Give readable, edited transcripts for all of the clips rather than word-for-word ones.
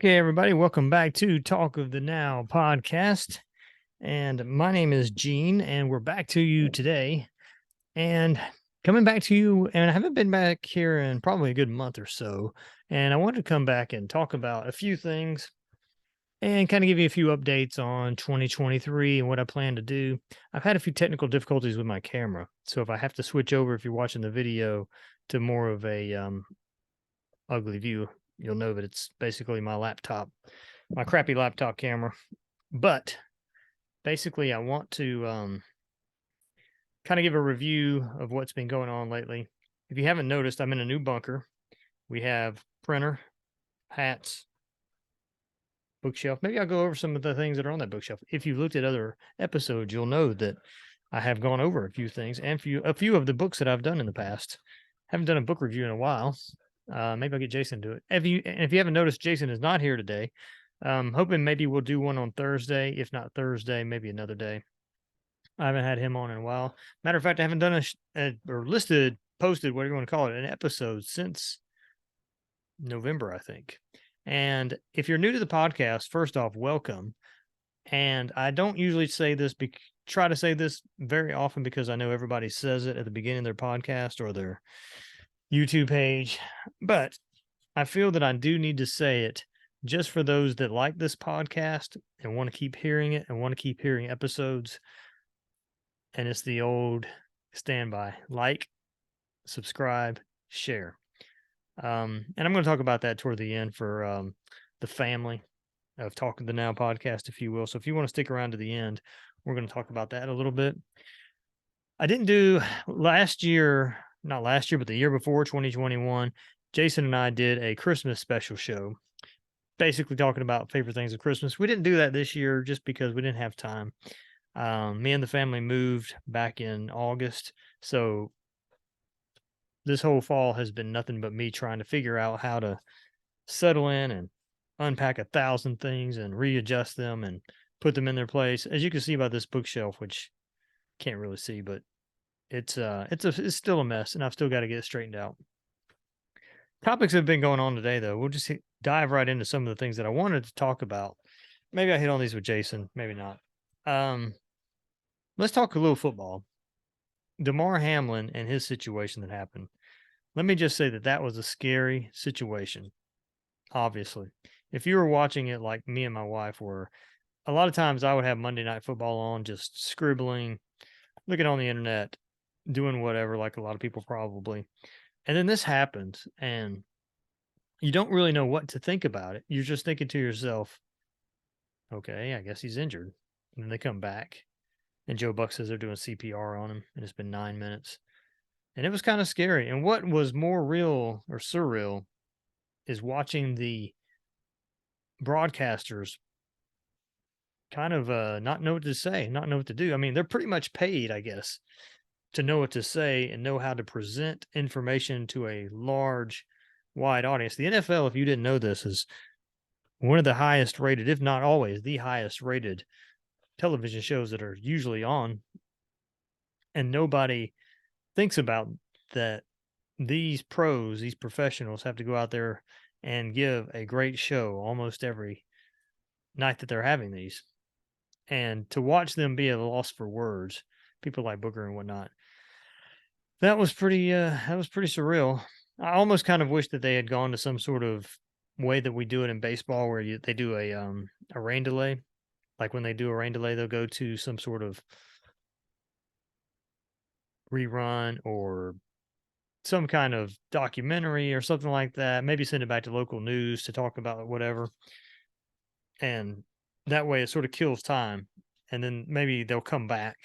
Okay, everybody, welcome back to Talk of the Now podcast. And my name is Gene, and we're back to you today. And coming back to you, and I haven't been back here in probably a good month or so. And I wanted to come back and talk about a few things and kind of give you a few updates on 2023 and what I plan to do. I've had a few technical difficulties with my camera. So if I have to switch over, if you're watching the video, to more of a ugly view, you'll know that it's basically my laptop, my crappy laptop camera. But basically, I want to kind of give a review of what's been going on lately. If you haven't noticed, I'm in a new bunker. We have printer, hats, bookshelf. Maybe I'll go over some of the things that are on that bookshelf. If you've looked at other episodes, you'll know that I have gone over a few things and a few of the books that I've done in the past. Haven't done a book review in a while. Maybe I'll get Jason to do it. If you haven't noticed, Jason is not here today. Hoping maybe we'll do one on Thursday. If not Thursday, maybe another day. I haven't had him on in a while. Matter of fact, I haven't done or posted, whatever you want to call it, an episode since November, I think. And if you're new to the podcast, first off, welcome. And I don't usually try to say this very often because I know everybody says it at the beginning of their podcast or their YouTube page, but I feel that I do need to say it just for those that like this podcast and want to keep hearing it and want to keep hearing episodes. And it's the old standby: like, subscribe, share. And I'm going to talk about that toward the end for the family of Talking the Now podcast, if you will. So if you want to stick around to the end, we're going to talk about that a little bit. I didn't do last year, not last year, but the year before, 2021. Jason and I did a Christmas special show, basically talking about favorite things of Christmas. We didn't do that this year just because we didn't have time. Me and the family moved back in August. So this whole fall has been nothing but me trying to figure out how to settle in and unpack 1,000 things and readjust them and put them in their place. As you can see by this bookshelf, which can't really see, but it's still a mess, and I've still got to get it straightened out. Topics have been going on today, though. We'll just dive right into some of the things that I wanted to talk about. Maybe I hit on these with Jason, maybe not. Let's talk a little football. Damar Hamlin and his situation that happened. Let me just say that was a scary situation. Obviously, if you were watching it like me and my wife were, a lot of times I would have Monday Night Football on, just scribbling, looking on the internet, doing whatever, like a lot of people probably. And then this happens, and you don't really know what to think about it. You're just thinking to yourself, okay, I guess he's injured. And then they come back, and Joe Buck says they're doing CPR on him, and it's been 9 minutes. And it was kind of scary. And what was more real or surreal is watching the broadcasters kind of not know what to say, not know what to do. I mean, they're pretty much paid, I guess, to know what to say and know how to present information to a large, wide audience. The NFL, if you didn't know this, is one of the highest rated, if not always the highest rated television shows that are usually on. And nobody thinks about that. These pros, these professionals have to go out there and give a great show almost every night that they're having these. And to watch them be at a loss for words, people like Booker and whatnot, that was pretty surreal. I almost kind of wish that they had gone to some sort of way that we do it in baseball, where they do a rain delay. Like when they do a rain delay, they'll go to some sort of rerun or some kind of documentary or something like that. Maybe send it back to local news to talk about whatever. And that way it sort of kills time. And then maybe they'll come back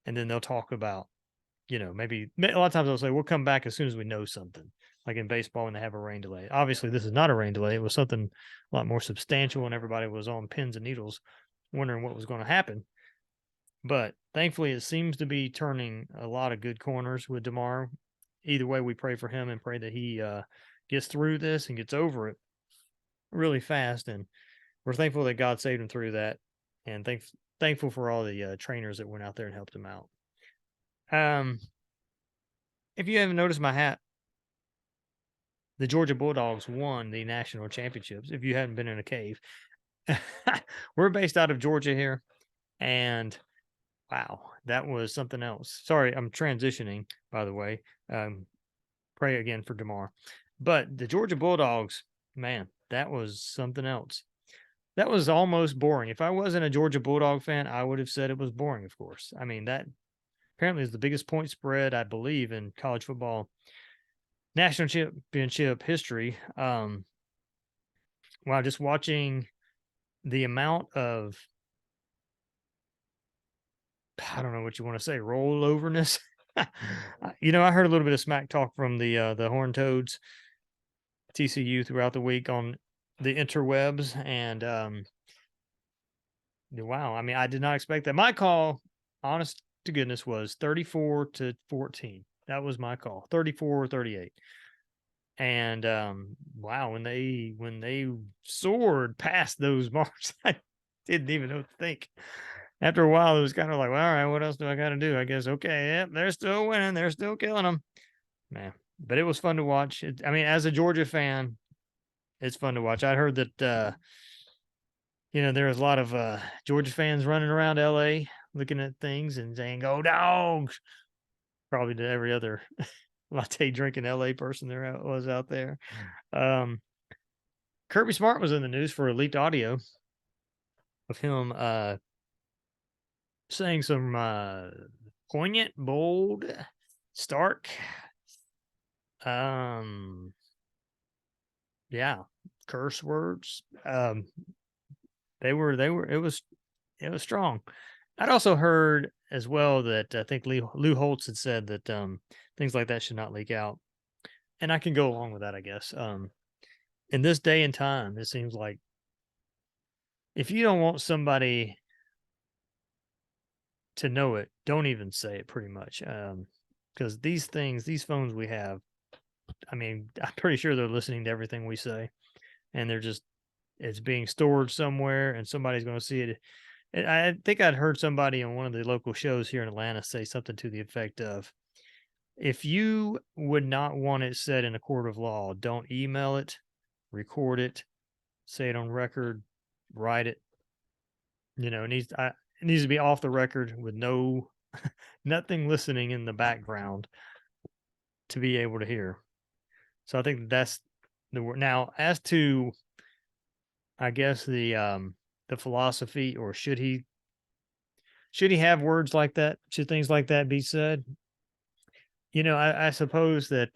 and then they'll talk about, maybe a lot of times they'll say, we'll come back as soon as we know something. Like in baseball when they have a rain delay. Obviously, this is not a rain delay. It was something a lot more substantial, and everybody was on pins and needles wondering what was going to happen. But thankfully, it seems to be turning a lot of good corners with Damar. Either way, we pray for him and pray that he gets through this and gets over it really fast. And we're thankful that God saved him through that, and thankful for all the trainers that went out there and helped him out. If you haven't noticed my hat, the Georgia Bulldogs won the national championships. If you hadn't been in a cave, we're based out of Georgia here, and wow, that was something else. Sorry, I'm transitioning, by the way. Pray again for Damar. But the Georgia Bulldogs, man, that was something else. That was almost boring. If I wasn't a Georgia Bulldog fan, I would have said it was boring, of course. I mean, that apparently is the biggest point spread, I believe, in college football national championship history. Wow, just watching the amount of, I don't know what you want to say, rolloverness. I heard a little bit of smack talk from the Horned Toads, TCU, throughout the week on the interwebs, and wow, I mean, I did not expect that. My call, honest to goodness, was 34-14. That was my call, 34-38. And wow, when they soared past those marks, I didn't even know what to think. After a while, it was kind of like, well, all right, what else do I got to do? I guess, okay, yep, they're still winning. They're still killing them. Man, but it was fun to watch. I mean, as a Georgia fan, it's fun to watch. I heard that, there was a lot of Georgia fans running around LA looking at things and saying, go Dogs, probably to every other latte drinking LA person there was out there. Kirby Smart was in the news for leaked audio of him saying some poignant, bold, stark, curse words. It was strong. I'd also heard as well that I think Lou Holtz had said that things like that should not leak out. And I can go along with that, I guess. In this day and time, it seems like if you don't want somebody to know it, don't even say it, pretty much. Because these phones we have, I mean, I'm pretty sure they're listening to everything we say, and it's being stored somewhere, and somebody's going to see it. And I think I'd heard somebody on one of the local shows here in Atlanta say something to the effect of, if you would not want it said in a court of law, don't email it, record it, say it on record, write it. It needs to be off the record with nothing listening in the background to be able to hear. So I think that's the word. Now, as to, I guess, the philosophy, or should he have words like that? Should things like that be said? I suppose that,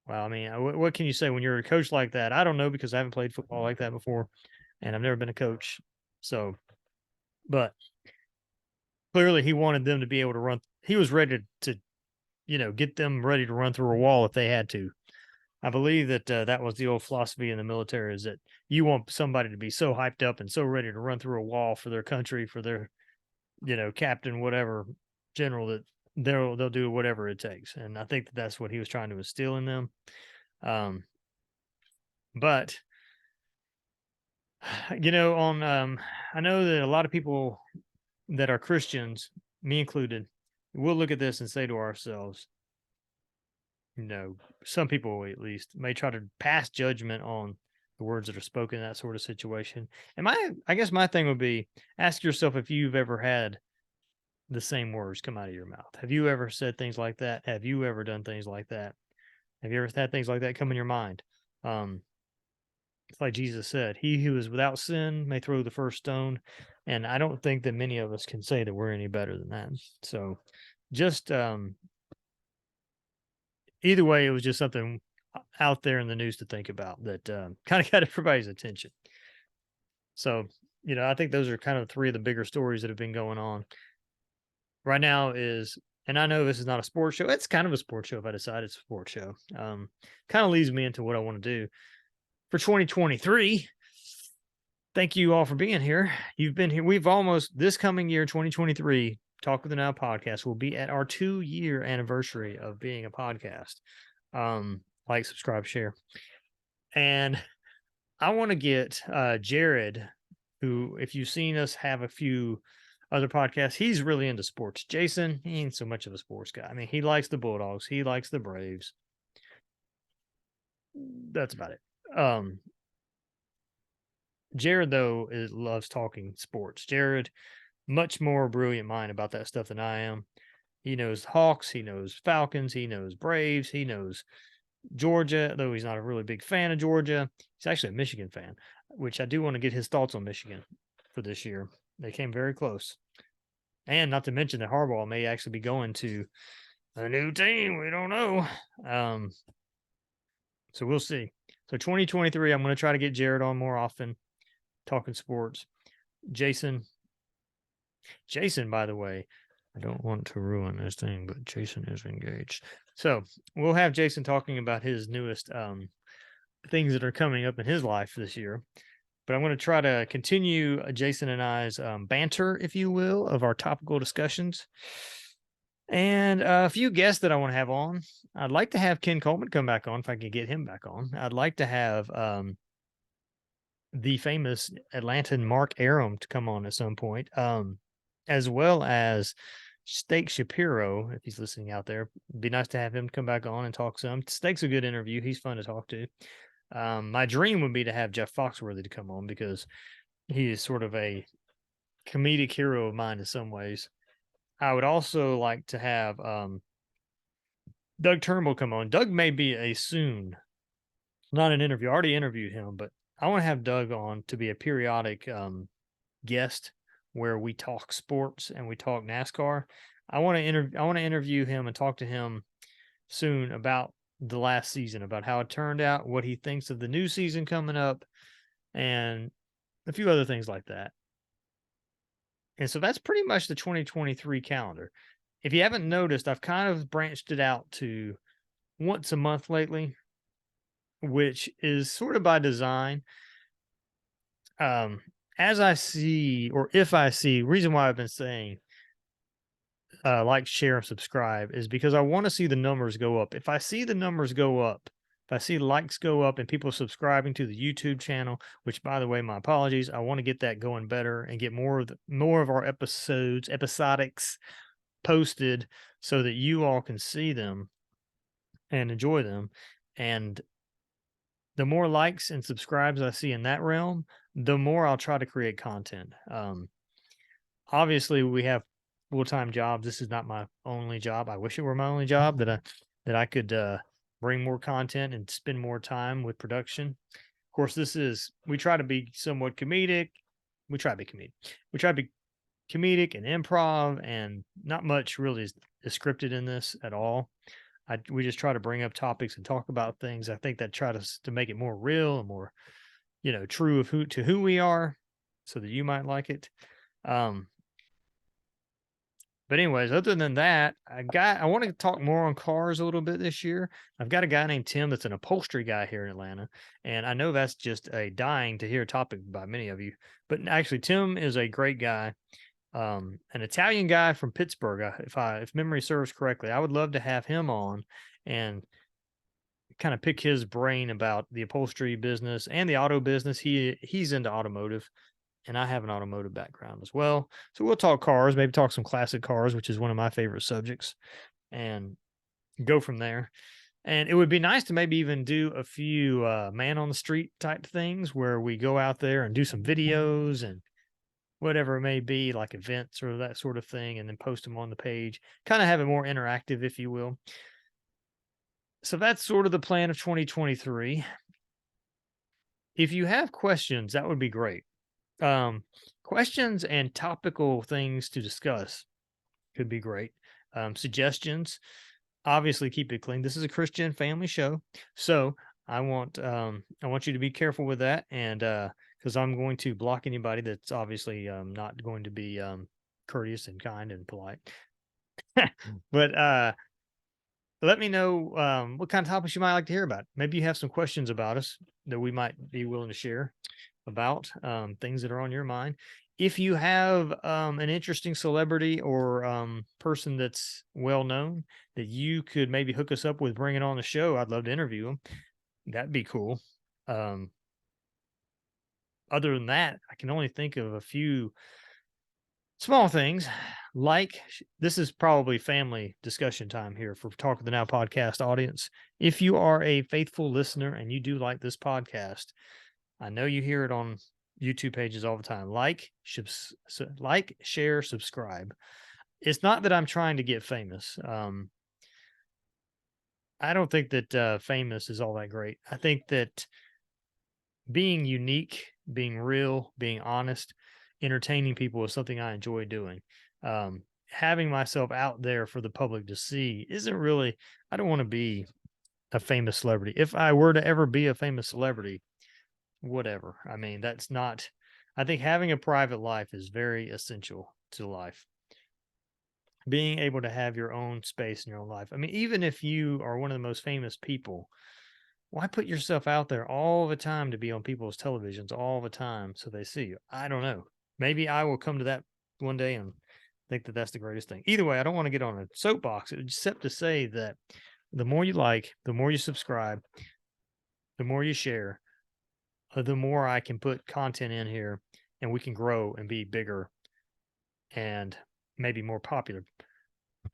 well, I mean, what can you say when you're a coach like that? I don't know, because I haven't played football like that before, and I've never been a coach. So, but clearly he wanted them to be able to run. He was ready to, get them ready to run through a wall if they had to. I believe that that was the old philosophy in the military, is that you want somebody to be so hyped up and so ready to run through a wall for their country, for their, captain, whatever, general, that they'll do whatever it takes. And I think that that's what he was trying to instill in them. But I know that a lot of people that are Christians, me included, we'll look at this and say to ourselves, some people at least may try to pass judgment on the words that are spoken in that sort of situation. And I guess my thing would be, ask yourself if you've ever had the same words come out of your mouth. Have you ever said things like that? Have you ever done things like that? Have you ever had things like that come in your mind? It's like Jesus said, he who is without sin may throw the first stone. And I don't think that many of us can say that we're any better than that. So just, either way, it was just something out there in the news to think about that kind of got everybody's attention. So, I think those are kind of three of the bigger stories that have been going on right now. And I know this is not a sports show. It's kind of a sports show if I decide it's a sports show. Kind of leads me into what I want to do for 2023. Thank you all for being here. You've been here. We've almost, this coming year, 2023, Talk with the Now podcast will be at our 2-year anniversary of being a podcast. Like, subscribe, share. And I want to get Jared, who, if you've seen us have a few other podcasts, he's really into sports. Jason, he ain't so much of a sports guy. I mean, he likes the Bulldogs. He likes the Braves. that's about it. Jared, though, loves talking sports. Jared, much more brilliant mind about that stuff than I am. He knows Hawks, he knows Falcons, he knows Braves, he knows Georgia, though he's not a really big fan of Georgia. He's actually a Michigan fan, which I do want to get his thoughts on Michigan for this year. They came very close. And not to mention that Harbaugh may actually be going to a new team. We don't know. So we'll see. So 2023, I'm going to try to get Jared on more often, talking sports. Jason, by the way, I don't want to ruin this thing, but Jason is engaged. So we'll have Jason talking about his newest things that are coming up in his life this year. But I'm going to try to continue Jason and I's banter, if you will, of our topical discussions. And a few guests that I want to have on. I'd like to have Ken Coleman come back on if I can get him back on. I'd like to have the famous Atlantan Mark Arum to come on at some point, as well as Steak Shapiro, if he's listening out there. It'd be nice to have him come back on and talk some. Steak's a good interview. He's fun to talk to. My dream would be to have Jeff Foxworthy to come on because he is sort of a comedic hero of mine in some ways. I would also like to have Doug Turnbull come on. Doug may be a soon, not an interview. I already interviewed him, but I want to have Doug on to be a periodic guest where we talk sports and we talk NASCAR. I want to interview him and talk to him soon about the last season, about how it turned out, what he thinks of the new season coming up, and a few other things like that. And so that's pretty much the 2023 calendar. If you haven't noticed, I've kind of branched it out to once a month lately, which is sort of by design. As I see, or if I see, reason why I've been saying like, share, and subscribe is because I want to see the numbers go up. If I see the numbers go up, if I see likes go up and people subscribing to the YouTube channel, which, by the way, my apologies, I want to get that going better and get more of our episodics posted so that you all can see them and enjoy them. And the more likes and subscribes I see in that realm, the more I'll try to create content. Obviously, we have full-time jobs. This is not my only job. I wish it were my only job that I could bring more content and spend more time with production. Of course, we try to be somewhat comedic. We try to be comedic. We try to be comedic and improv, and not much really is scripted in this at all. We just try to bring up topics and talk about things. I think that try to make it more real and more, true of who we are, so that you might like it. But anyways, other than that, I want to talk more on cars a little bit this year. I've got a guy named Tim that's an upholstery guy here in Atlanta, and I know that's just a dying to hear topic by many of you. But actually, Tim is a great guy, an Italian guy from Pittsburgh. If memory serves correctly, I would love to have him on and kind of pick his brain about the upholstery business and the auto business. He's into automotive, and I have an automotive background as well. So we'll talk cars, maybe talk some classic cars, which is one of my favorite subjects, and go from there. And it would be nice to maybe even do a few man on the street type things where we go out there and do some videos and whatever it may be, like events or that sort of thing, and then post them on the page, kind of have it more interactive, if you will. So that's sort of the plan of 2023. If you have questions, that would be great. Questions and topical things to discuss could be great. Suggestions, obviously keep it clean. This is a Christian family show, so I want you to be careful with that, and because I'm going to block anybody that's obviously not going to be courteous and kind and polite. But let me know what kind of topics you might like to hear about. Maybe you have some questions about us that we might be willing to share about, things that are on your mind. If you have an interesting celebrity or person that's well known that you could maybe hook us up with bringing on the show, I'd love to interview them. That'd be cool. Other than that, I can only think of a few Small things like this is probably family discussion time here for Talk of the Now podcast audience. If you are a faithful listener and you do like this podcast, I know you hear it on YouTube pages all the time. Like, share, subscribe. It's not that I'm trying to get famous. I don't think that famous is all that great. I think that being unique, being real, being honest, entertaining people is something I enjoy doing. Having myself out there for the public to see isn't really, I don't want to be a famous celebrity. If I were to ever be a famous celebrity, whatever. I mean, that's not, I think having a private life is very essential to life. Being able to have your own space in your own life. I mean, even if you are one of the most famous people, why put yourself out there all the time to be on people's televisions all the time so they see you? I don't know. Maybe I will come to that one day and think that that's the greatest thing. Either way, I don't want to get on a soapbox except to say that the more you like, the more you subscribe, the more you share, the more I can put content in here and we can grow and be bigger and maybe more popular.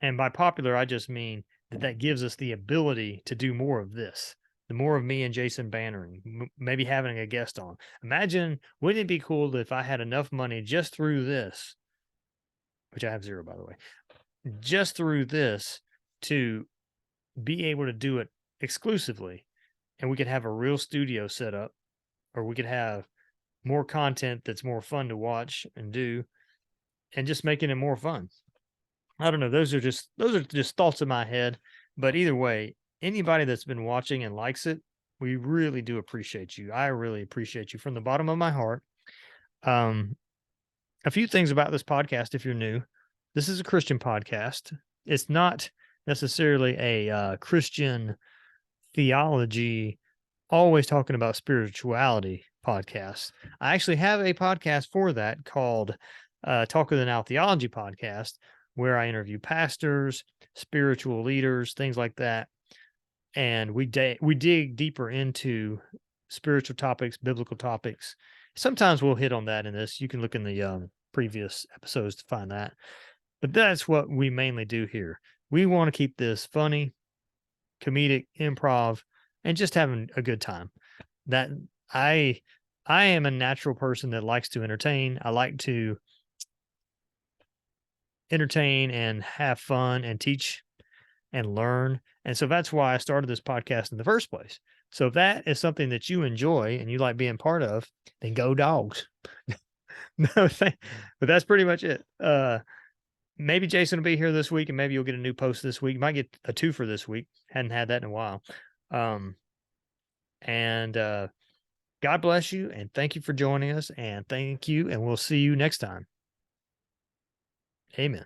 And by popular, I just mean that gives us the ability to do more of this. The more of me and Jason bannering, maybe having a guest on. Imagine, wouldn't it be cool if I had enough money just through this, which I have zero, by the way, just through this to be able to do it exclusively. And we could have a real studio set up, or we could have more content that's more fun to watch and do, and just making it more fun. I don't know. Those are just thoughts in my head. But either way, anybody that's been watching and likes it, we really do appreciate you. I really appreciate you from the bottom of my heart. A few things about this podcast, if you're new, this is a Christian podcast. It's not necessarily a Christian theology, always talking about spirituality podcast. I actually have a podcast for that called Talk of the Now Theology Podcast, where I interview pastors, spiritual leaders, things like that. And we dig deeper into spiritual topics, biblical topics. Sometimes we'll hit on that in this. You can look in the previous episodes to find that. But that's what we mainly do here. We want to keep this funny, comedic, improv, and just having a good time. That I am a natural person that likes to entertain. I like to entertain and have fun and teach and learn. And so that's why I started this podcast in the first place. So if that is something that you enjoy and you like being part of, then go dogs. No, but that's pretty much it. Maybe Jason will be here this week and maybe you'll get a new post this week. You might get a 2 for this week. Hadn't had that in a while. And God bless you and thank you for joining us and thank you. And we'll see you next time. Amen.